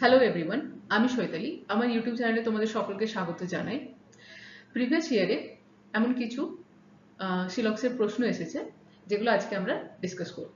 Hello everyone, আমি শৈতালি। আমার YouTube চ্যানেলে তোমাদের সকলকে স্বাগত জানাই। প্রিভিয়াস ইয়ারে এমন কিছু সিলক্সের প্রশ্ন এসেছে যেগুলো আজকে আমরা ডিসকাস করব।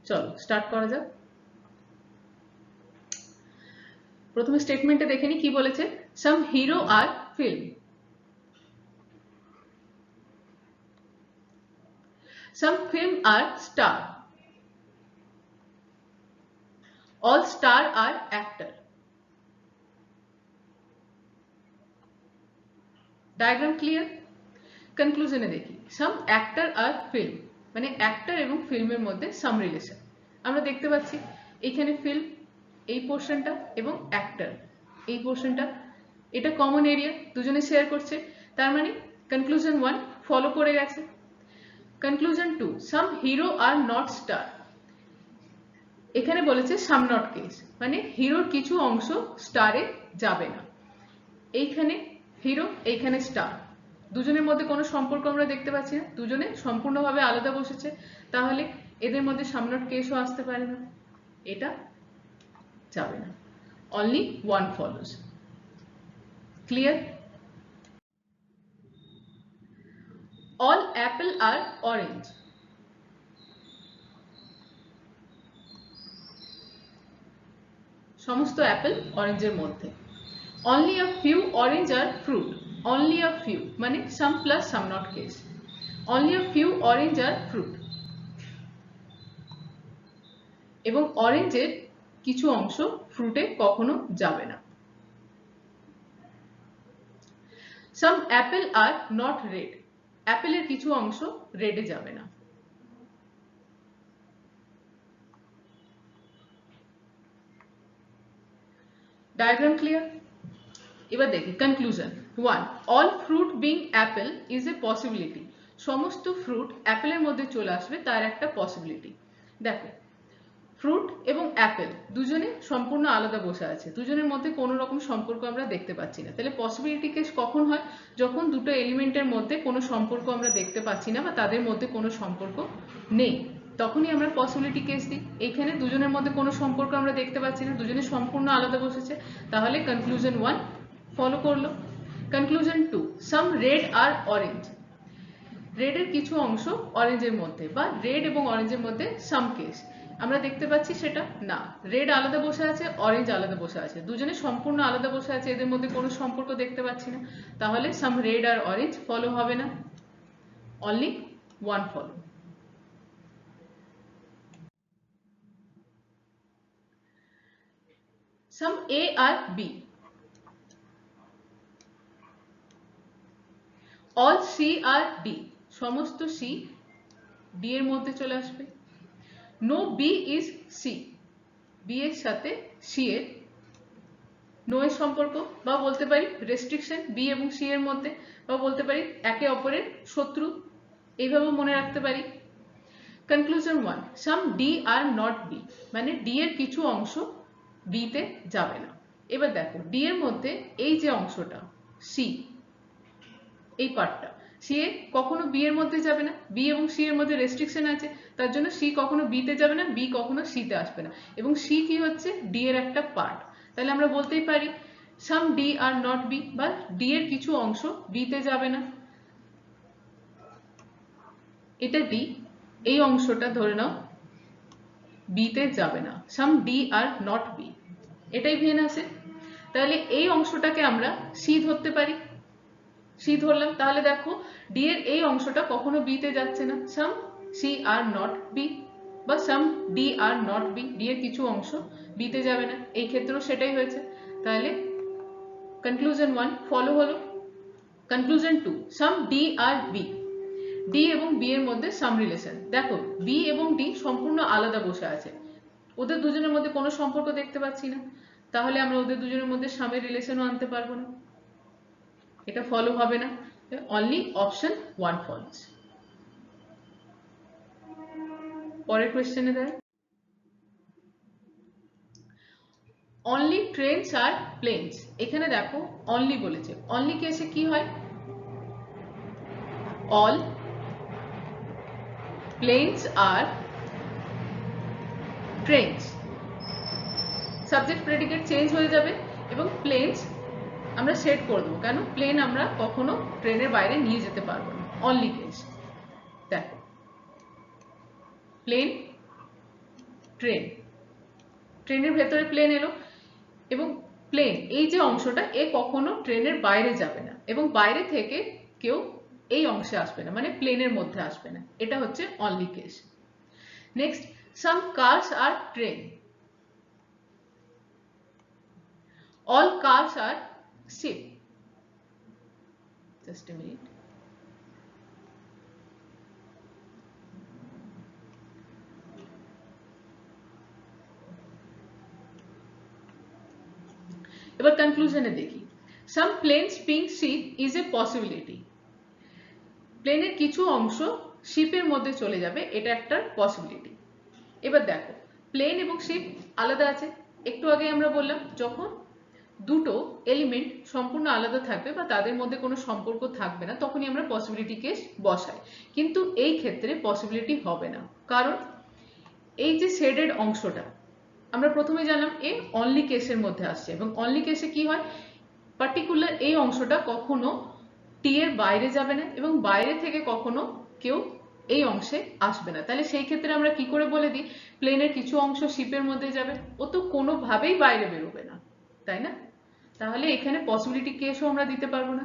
চলো স্টার্ট করা যাক। প্রথমে স্টেটমেন্টে দেখে নি কি বলেছে। Some hero are film, some film are star, all star are actor. Diagram clear? কনক্লুশনে দেখি সাম অ্যাক্টর আর ফিল্ম, মানে অ্যাক্টর এবং ফিল্মের মধ্যে সাম রিলেশন আমরা দেখতে পাচ্ছি। এইখানে ফিল্ম এই পোর্শনটা এবং অ্যাক্টর এই পোর্শনটা, এটা কমন এরিয়া, দুজনে শেয়ার করছে। তার মানে কনক্লুশন 1 ফলো করে গেছে। Conclusion 2, some hero are not star. এখানে বলেছে সাম নট কেস, মানে হিরোর কিছু অংশ স্টারে যাবে না। এইখানে হিরো, এইখানে স্টার, দুজনের মধ্যে কোনো সম্পর্ক আমরা দেখতে পাচ্ছি না, দুজনে সম্পূর্ণভাবে আলাদা বসেছে। তাহলে এদের মধ্যে সাম নট কেসও আসতে পারে না, এটা যাবে না। Only one follows. Clear? All apple are orange, সমস্ত অ্যাপেল অরেঞ্জের মধ্যে। Only a few orange are fruit, only a few মানে some plus some not case. Only a few orange are fruit, এবং অরেঞ্জের কিছু অংশ ফ্রুটে কখনো যাবে না। Some apple are not red, অ্যাপেলের কিছু অংশ রেডে যাবে না। Diagram clear? এবার দেখি conclusion 1, all fruit being apple is a possibility. সমস্ত ফ্রুট অ্যাপেলের মধ্যে চলে আসবে, তার একটা পসিবিলিটি। দেখো ফ্রুট এবং অ্যাপেল দুজনে সম্পূর্ণ আলাদা বসে আছে, দুজনের মধ্যে কোনো রকম সম্পর্ক আমরা দেখতে পাচ্ছি না। তাহলে পসিবিলিটি কেস কখন হয়? যখন দুটো এলিমেন্টের মধ্যে কোনো সম্পর্ক আমরা দেখতে পাচ্ছি না বা তাদের মধ্যে কোনো সম্পর্ক নেই, তখনই আমরা পসিবিলিটি কেস দিই। এইখানে দুজনের মধ্যে কোনো সম্পর্ক আমরা দেখতে পাচ্ছি না, দুজনে সম্পূর্ণ আলাদা বসেছে, তাহলে কনক্লুশন 1 ফলো করলো। Conclusion 2, some red are orange, রেডের কিছু অংশ অরেঞ্জের মধ্যে বা রেড এবং অরেঞ্জের মধ্যে সাম কেস আমরা দেখতে পাচ্ছি, সেটা না। রেড আলাদা বসে আছে, অরেঞ্জ আলাদা বসে আছে, দুজনে সম্পূর্ণ আলাদা বসে আছে, এদের মধ্যে কোনো সম্পর্ক দেখতে পাচ্ছি না, তাহলে some red are orange follow হবে না। Only one follow. Some A are B, all C are D, সমস্ত সি ডি এর মধ্যে চলে আসবে। No B is C, B এর সাথে সি এর নো এর সম্পর্ক, বা বলতে পারি রেস্ট্রিকশন বি এবং সি এর মধ্যে, বা বলতে পারি একে অপরের শত্রু, এইভাবে মনে রাখতে পারি। Conclusion 1, some D are not B, মানে ডি এর কিছু অংশ বি তে যাবে না। এবার দেখো ডি এর মধ্যে এই যে অংশটা সি, এই পার্টটা সি এ কখনো বি এর মধ্যে যাবে না, বি এবং সি এর মধ্যে রেস্ট্রিকশন আছে, তার জন্য সি কখনো বি তে যাবে না, বি কখনো সি তে আসবে না, এবং সি কি হচ্ছে ডি এর একটা পার্ট। তাহলে আমরা বলতেই পারি some D are not B, বা ডি এর কিছু অংশ বি তে যাবে না। এটা ডি, এই অংশটা ধরে নাও বি তে যাবে না, some D are not B, এটাই ভেন আছে। তাহলে এই অংশটাকে আমরা সি ধরতে পারি, সি ধরলাম। তাহলে দেখো ডি এর এই অংশটা কখনো বি তে যাচ্ছে না, some C are not B, বা some D are not B, D এর কিছু অংশ বি তে যাবে না, এই ক্ষেত্রেও সেটাই হয়েছে। তাহলে কনক্লুশন 1 ফলো হলো। কনক্লুশন 2, সাম ডি আর বি, ডি এবং বি এর মধ্যে সাম রিলেশন। দেখো বি এবং ডি সম্পূর্ণ আলাদা বসে আছে, ওদের দুজনের মধ্যে কোনো সম্পর্ক দেখতে পাচ্ছি না, তাহলে আমরা ওদের দুজনের মধ্যে সামের রিলেশনও আনতে পারবো না, এটা ফলো হবে না। Only option 1 follows. পরের কোশ্চেনে দেয় অনলি ট্রেনস আর প্লেনস। এখানে দেখো অনলি বলেছে, অনলি কেসে কি হয়? অল প্লেনস আর ট্রেনস, সাবজেক্ট প্রেডিকেট চেঞ্জ হয়ে যাবে এবং প্লেনস আমরা সেট করে দেবো। কেন? প্লেন আমরা কখনো ট্রেনের বাইরে নিয়ে যেতে পারবো না, অনলি কেস। দেখো, প্লেন, ট্রেন, ট্রেনের ভেতরে প্লেন এলো এবং প্লেন এই যে অংশটা এ কখনো ট্রেনের বাইরে যাবে না এবং বাইরে থেকে কেউ এই অংশে আসবে না, মানে প্লেনের মধ্যে আসবে না। এটা হচ্ছে only case. Next, some cars are train, all cars are ship. Just a minute. এবার কনক্লুশনে দেখি। Some planes being ship is a possibility, প্লেনের কিছু অংশ শিপের মধ্যে চলে যাবে, এটা একটা পসিবিলিটি। এবার দেখো, প্লেন এবং শিপ আলাদা আছে। একটু আগে আমরা বললাম যখন দুটো এলিমেন্ট সম্পূর্ণ আলাদা থাকবে বা তাদের মধ্যে কোনো সম্পর্ক থাকবে না তখনই আমরা পসিবিলিটি কেস বসাই, কিন্তু এই ক্ষেত্রে পসিবিলিটি হবে না। কারণ এই যে শেডেড অংশটা আমরা প্রথমে জানলাম এ অনলি কেসের মধ্যে আসছে এবং অনলি কেসে কি হয়, পার্টিকুলার এই অংশটা কখনো টি এর বাইরে যাবে না এবং বাইরে থেকে কখনো কেউ এই অংশে আসবে না। তাহলে সেই ক্ষেত্রে আমরা কি করে বলে দিই প্লেনের কিছু অংশ শিপের মধ্যে যাবে, ও তো কোনোভাবেই বাইরে বেরোবে না, তাই না? তাহলে এখানে পসিবিলিটি কেসও আমরা দিতে পারবো না।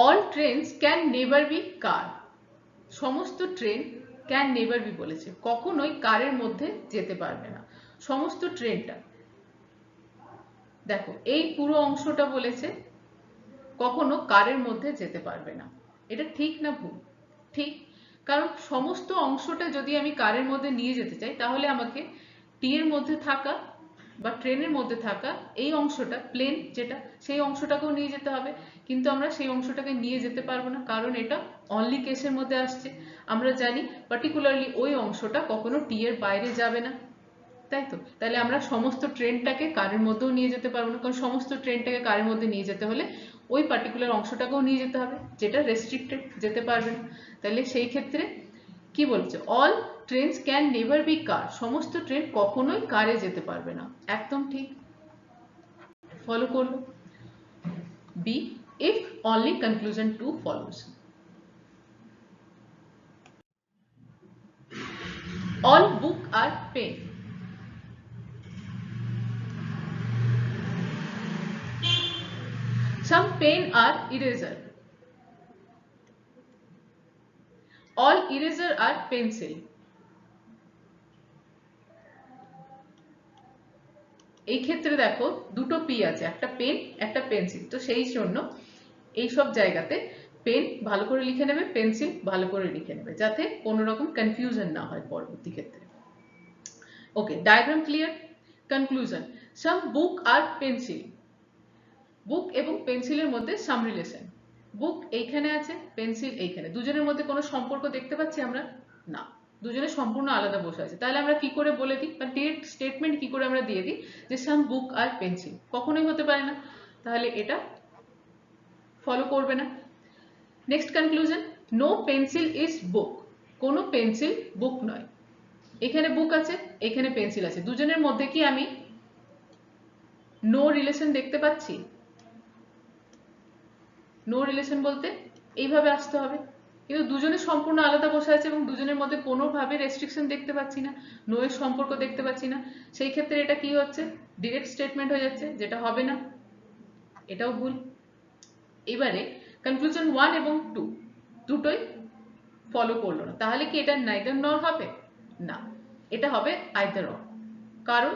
All trains can never be car, সমস্ত ট্রেন ক্যান নেভার বি বলেছে, কখনোই কারের মধ্যে যেতে পারবে না। সমস্ত ট্রেনটা, দেখো এই পুরো অংশটা বলেছে কখনো কারের মধ্যে যেতে পারবে না। এটা ঠিক না ভুল? ঠিক, কারণ সমস্ত অংশটা যদি আমি কারের মধ্যে নিয়ে যেতে চাই তাহলে আমাকে টি এর মধ্যে থাকা বা ট্রেনের মধ্যে থাকা এই অংশটা প্লেন যেটা সেই অংশটাকেও নিয়ে যেতে হবে, কিন্তু আমরা সেই অংশটাকে নিয়ে যেতে পারবো না কারণ এটা অনলি কেসের মধ্যে আসছে। আমরা জানি পার্টিকুলারলি ওই অংশটা কখনো টি এর বাইরে যাবে না, তাই তো? তাহলে আমরা সমস্ত ট্রেনটাকে কারের মধ্যেও নিয়ে যেতে পারবো না, কারণ সমস্ত ট্রেনটাকে কারের মধ্যে নিয়ে যেতে হলে ওই পার্টিকুলার অংশটাকেও নিয়ে যেতে হবে যেটা রেস্ট্রিক্টেড, যেতে পারবে না। তাহলে সেই ক্ষেত্রে কি বলছে, all trains can never be car, সমস্ত ট্রেন কখনোই কারে যেতে পারবে না। একদম ঠিক, ফলো করলো। B, if only conclusion 2 follows. All book are pen, some pen are eraser, all eraser are pencil। এই ক্ষেত্রে দেখো দুটো পি আছে, একটা পেন একটা পেন্সিল, তো সেই জন্য এই সব জায়গাতে পেন ভালো করে লিখে নেবে, পেন্সিল ভালো করে লিখে নেবে যাতে কোনো রকম কনফিউশন না হয় পরবর্তী ক্ষেত্রে। ওকে, ডায়াগ্রাম ক্লিয়ার। কনক্লুশন, সাম বুক আর পেন্সিল, বুক এবং পেন্সিলের মধ্যে সাম রিলেশন। বুক এইখানে আছে, পেন্সিল এইখানে, দুজনের মধ্যে কোনো সম্পর্ক দেখতে পাচ্ছি আমরা না, দুজনে সম্পূর্ণ আলাদা বসে আছে। তাহলে আমরা কি করে বলে দিই বা ডিরেক্ট স্টেটমেন্ট কি করে আমরা দিয়ে দিই যে সাম বুক আর পেন্সিল, কখনোই হতে পারে না, তাহলে এটা ফলো করবে না। Next conclusion, no pencil is book, কোনো পেন্সিল বুক নয়। এখানে বুক আছে, এখানে পেন্সিল আছে, দুজনের মধ্যে কি আমি নো রিলেশন দেখতে পাচ্ছি? নো রিলেশন বলতে এইভাবে আসতে হবে, কিন্তু দুজনে সম্পূর্ণ আলাদা বসে আছে এবং দুজনের মধ্যে কোনোভাবে রেস্ট্রিকশন দেখতে পাচ্ছি না, নো এর সম্পর্ক দেখতে পাচ্ছি না। সেই ক্ষেত্রে এটা কি হচ্ছে, ডিরেক্ট স্টেটমেন্ট হয়ে যাচ্ছে, যেটা হবে না, এটাও ভুল। এবারে কনক্লুশন 1 এবং 2 দুটোই ফলো করলো না, তাহলে কি এটা নাইদার নর হবে? না, এটা হবে আইদার অর। কারণ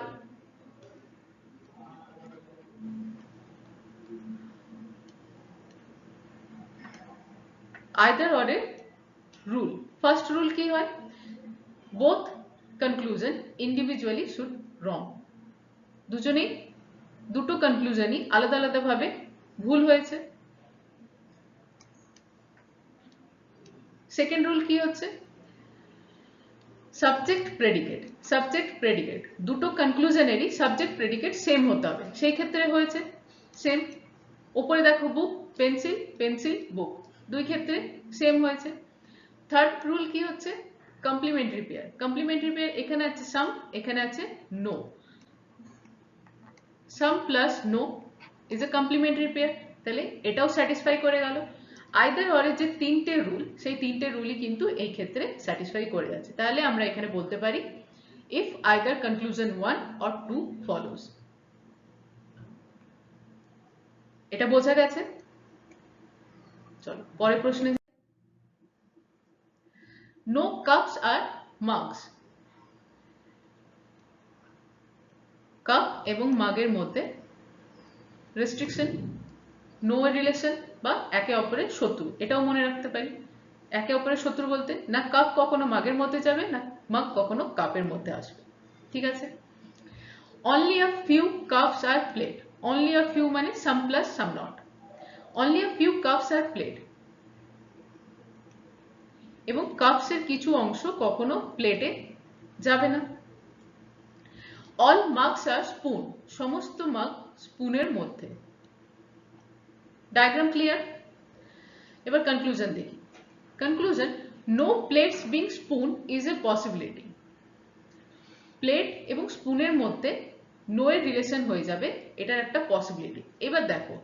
আইদার অর এর রুল, ফার্স্ট রুল কি হয়, বোথ কনক্লুশন ইন্ডিভিজুয়ালি শুড রং, দুজনেই দুটো কনক্লুশনই আলাদা আলাদা ভাবে ভুল হয়েছে। সেকেন্ড রুল কি হচ্ছে, সাবজেক্ট প্রেডিকেট, সাবজেক্ট প্রেডিকেট দুটো কনক্লুশনেরই সাবজেক্ট প্রেডিকেট সেম হতে হবে, সেই ক্ষেত্রে হয়েছে সেম। উপরে দেখো বুক পেন্সিল, পেন্সিল বুক, দুই ক্ষেত্রে সেম হয়েছে। থার্ড রুল কি হচ্ছে, কমপ্লিমেন্টারি পেয়ার। কমপ্লিমেন্টারি পেয়ার এখানে আছে সাম, এখানে আছে no. Some plus no is a complementary pair, তাহলে এটাও স্যাটিসফাই করে গেল। আইদার অর এর যে তিনটে রুল, সেই তিনটে রুলই কিন্তু এই ক্ষেত্রে স্যাটিসফাই করে যাচ্ছে। তাহলে আমরা এখানে বলতে পারি if either conclusion 1 or 2 follows। এটা বোঝা গেছে? চলো পরের প্রশ্নে। নো কাপস আর মাগস। কাপ এবং মাগের মধ্যে রেস্ট্রিকশন, নো রিলেশন বা একে অপরের শত্রু, এটাও মনে রাখতে পারি। একে অপরের শত্রু বলতে না কাপ কখনো মাগের মধ্যে যাবে, না মাগ কখনো কাপের মধ্যে আসবে। ঠিক আছে। Only a few cups are plate. Only a few মানে some plus some not. Only a few cups are plate, এবং কাপসের কিছু অংশ কখনো প্লেটে যাবে না। All mugs are spoon. সমস্ত মাগ স্পুনের মধ্যে। Diagram clear? এবার কনক্লুশন দেখি। Conclusion, no plates being spoon is a possibility. Plate এবং স্পুনের মধ্যে নো এর রিলেশন হয়ে যাবে, এটার একটা পসিবিলিটি। এবার দেখো,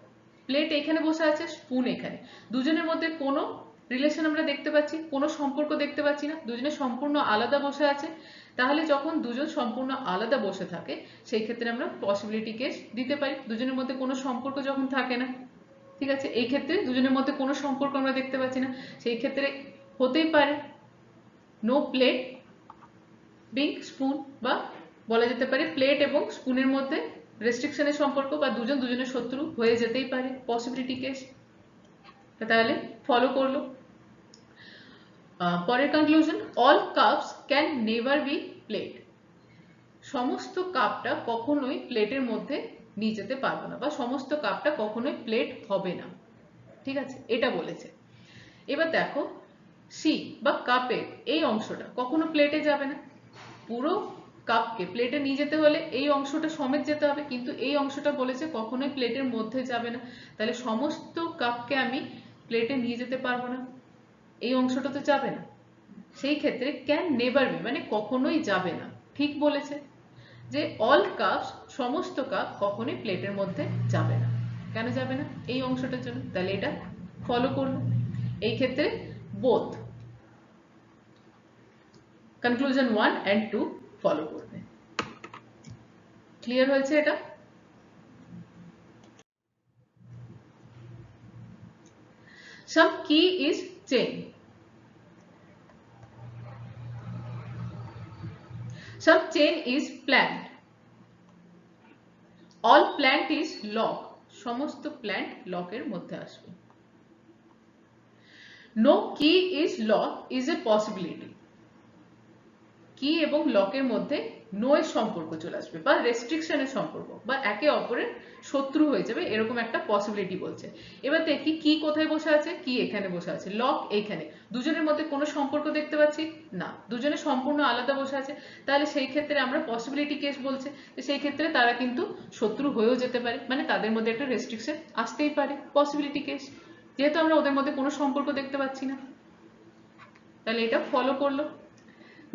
প্লেট এখানে বসে আছে, স্পুন এখানে, দুজনের মধ্যে কোনো রিলেশন আমরা দেখতে পাচ্ছি, কোনো সম্পর্ক দেখতে পাচ্ছি না, দুজনে সম্পূর্ণ আলাদা বসে আছে। তাহলে যখন দুজন সম্পূর্ণ আলাদা বসে থাকে, সেই ক্ষেত্রে আমরা পসিবিলিটি কেস দিতে পারি, দুজনের মধ্যে কোনো সম্পর্ক যখন থাকে না। ঠিক আছে, এই ক্ষেত্রে দুজনের মধ্যে কোনো সম্পর্ক আমরা দেখতে পাচ্ছি না, সেই ক্ষেত্রে হতেই পারে নো প্লেট বিং স্পুন, বা বলা যেতে পারে প্লেট এবং স্পুনের মধ্যে রেস্ট্রিকশনের সম্পর্ক, বা দুজন দুজনের শত্রু হয়ে যেতেই পারে, পসিবিলিটি কেস। তাহলে ফলো করলো। পরের conclusion, all cups can never B plate. সমস্ত কাপটা কখনোই প্লেটের মধ্যে নিয়ে যেতে পারবো না, বা সমস্ত কাপটা কখনোই প্লেট হবে না। ঠিক আছে, এটা বলেছে। এবার দেখো, সি বা কাপের এই অংশটা কখনো প্লেটে যাবে না। পুরো কাপকে প্লেটে নিয়ে যেতে হলে এই অংশটা সমেত যেতে হবে, কিন্তু এই অংশটা বলেছে কখনোই প্লেটের মধ্যে যাবে না। তাহলে সমস্ত কাপকে আমি প্লেটে নিয়ে যেতে পারবো না, এই অংশটা তো যাবে না। সেই ক্ষেত্রে ক্যান নেভার বি মানে কখনোই যাবে না, ঠিক বলেছে যে অল কাপস, সমস্ত কাপ কখনোই প্লেটের মধ্যে যাবে না। কেন যাবে না? এই অংশটার জন্য। তাহলে এটা ফলো করলো। এই ক্ষেত্রে বোথ কনক্লুশন 1 and 2 ফলো করবে। ক্লিয়ার হয়েছে এটা? Some key is chain. Some chain is plant. All plant is lock. সমস্ত প্ল্যান্ট লকের মধ্যে আসবে। No key is lock is a possibility. কি এবং লকের মধ্যে নো এর সম্পর্ক চলে আসবে, বা রেস্ট্রিকশনের সম্পর্ক, বা একে অপরের শত্রু হয়ে যাবে, এরকম একটা পসিবিলিটি বলছে। এবার দেখি কি কোথায় বসে আছে, কি এখানে বসে আছে, লক এইখানে, দুজনের মধ্যে কোনো সম্পর্ক দেখতে পাচ্ছি না, দুজনে সম্পূর্ণ আলাদা বসে আছে। তাহলে সেই ক্ষেত্রে আমরা পসিবিলিটি কেস বলছে, সেই ক্ষেত্রে তারা কিন্তু শত্রু হয়েও যেতে পারে, মানে তাদের মধ্যে একটা রেস্ট্রিকশন আসতেই পারে, পসিবিলিটি কেস, যেহেতু আমরা ওদের মধ্যে কোনো সম্পর্ক দেখতে পাচ্ছি না। তাহলে এটা ফলো করলো।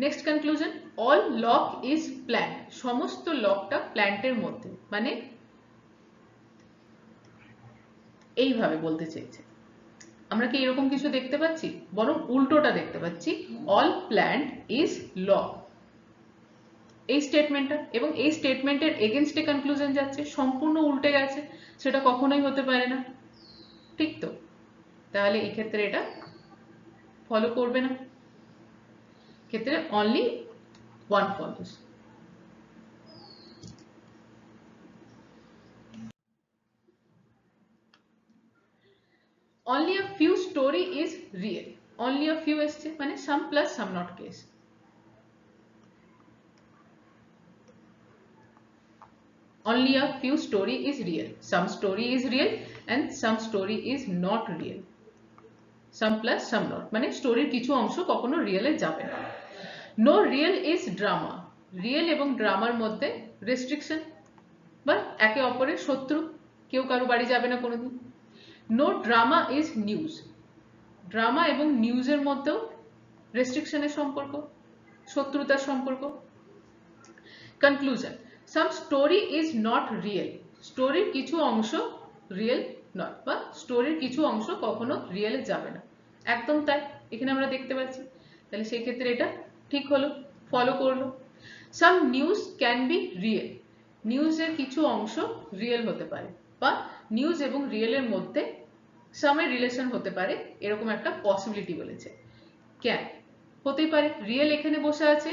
Next conclusion, all lock is plant. সমস্ত লকটা প্ল্যান্টের মধ্যে, মানে এইভাবে বলতে চেয়েছে। আমরা কি এরকম কিছু দেখতে পাচ্ছি? বরং উল্টোটা দেখতে পাচ্ছি, অল প্ল্যান্ট ইজ লক, এই স্টেটমেন্টটা। এবং এই স্টেটমেন্টের এগেনস্টে কনক্লুশন যাচ্ছে, সম্পূর্ণ উল্টে গেছে, সেটা কখনোই হতে পারে না। ঠিক তো? তাহলে এই ক্ষেত্রে এটা ফলো করবে না, ক্ষেত্রে only one follows. Only a few story is real. Only a few এসছে, মানে some plus some not case. Only a few story is real. Some story is real and some story is not real. Some plus some not, মানে স্টোরির কিছু অংশ কখনো রিয়েলে যাবে না। No real is drama. Real এবং ড্রামার মধ্যে রেস্ট্রিকশন, বা একে অপরের শত্রু, কেউ কারো বাড়ি যাবে না কোনোদিন। No drama is news. Drama এবং নিউজের মধ্যেও রেস্ট্রিকশনের সম্পর্ক, শত্রুতার সম্পর্ক। Conclusion, some story is not real, স্টোরির কিছু অংশ রিয়েল নয়, বা স্টোরির কিছু অংশ কখনো রিয়েলে যাবে না। একদম তাই, এখানে আমরা দেখতে পাচ্ছি। তাহলে সেই ক্ষেত্রে এটা ঠিক হলো, ফলো করলো। সাম নিউজ ক্যান বি রিয়েল, নিউজের কিছু অংশ রিয়েল হতে পারে, বা নিউজ এবং রিয়েলের মধ্যে সামের রিলেশন হতে পারে, এরকম একটা পসিবিলিটি বলেছে। ক্যান হতেই পারে, রিয়েল এখানে বসে আছে,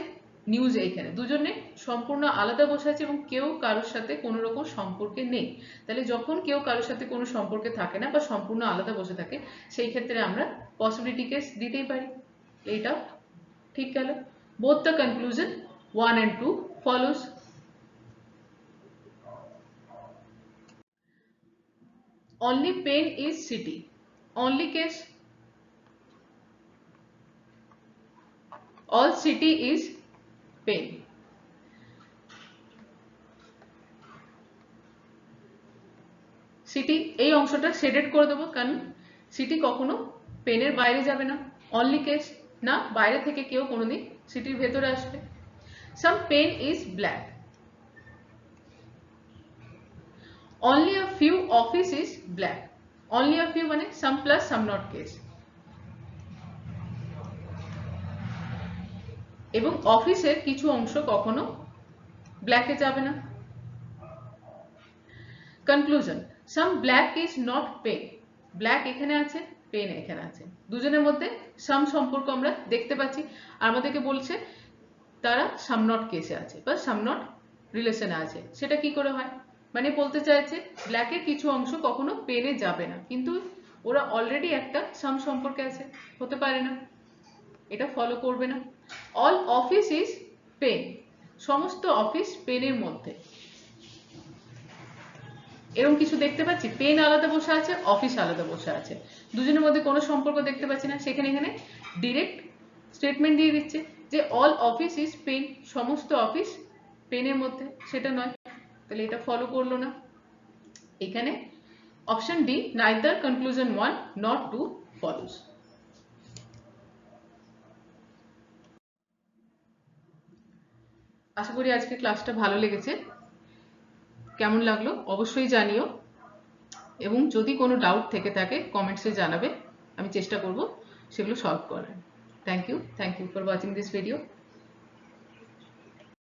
নিউজ এইখানে, দুজনে সম্পূর্ণ আলাদা বসে আছে এবং কেউ কারোর সাথে কোনো রকম সম্পর্কে নেই। তাহলে যখন কেউ কারোর সাথে কোনো সম্পর্কে থাকে না বা সম্পূর্ণ আলাদা বসে থাকে, সেই ক্ষেত্রে আমরা পসিবিলিটি কেস দিতেই পারি। এইটাও ঠিক গেল। Both the conclusion 1 and 2 follows. Only pain is city, only case, all city is pain. City এই অংশটা শেডেড করে দেবো, কারণ সিটি কখনো পেনের বাইরে যাবে না। অনলি কেস না, বাইরে থেকে কেউ কোনোদিন সিটির ভেতরে আসবে। Some pen is black, only a few office is black, only a few মানে some plus some not case, এবং অফিসের কিছু অংশ কখনো ব্ল্যাকে যাবে না। Conclusion, some black is not pen, black এখানে আছে, পেন এখানে আছে, দুজনের মধ্যে সাম সম্পর্ক আমরা দেখতে পাচ্ছি। আর আমাদেরকে বলছে তারা সাম নট কেসে আছে বা সাম নট রিলেশনে আছে। সেটা কি করে হয়, মানে বলতে চাইছে ব্ল্যাকের কিছু অংশ কখনো পেনে যাবে না, কিন্তু ওরা অলরেডি একটা সাম সম্পর্কে আছে, হতে পারে না, এটা ফলো করবে না। অল অফিস ইজ পেন, সমস্ত অফিস পেনের মধ্যে, এরকম কিছু দেখতে পাচ্ছি, পেন আলাদা বসে আছে, অফিস আলাদা বসে আছে, দুজনের মধ্যে কোনো সম্পর্ক দেখতে পাচ্ছি না। সেখানে এখানে ডিরেক্ট স্টেটমেন্ট দিয়ে দিচ্ছে যে অল অফিস ইজ পেন, সমস্ত অফিস পেনের মধ্যে, সেটা নয়, তাহলে এটা ফলো করলো না। এখানে option D, neither conclusion 1 not 2 follows. আশা করি আজকে ক্লাসটা ভালো লেগেছে, কেমন লাগলো অবশ্যই জানিও, এবং যদি কোনো ডাউট থেকে থাকে কমেন্টসে জানাবে, আমি চেষ্টা করব সেগুলো সলভ করার। Thank you for watching this video.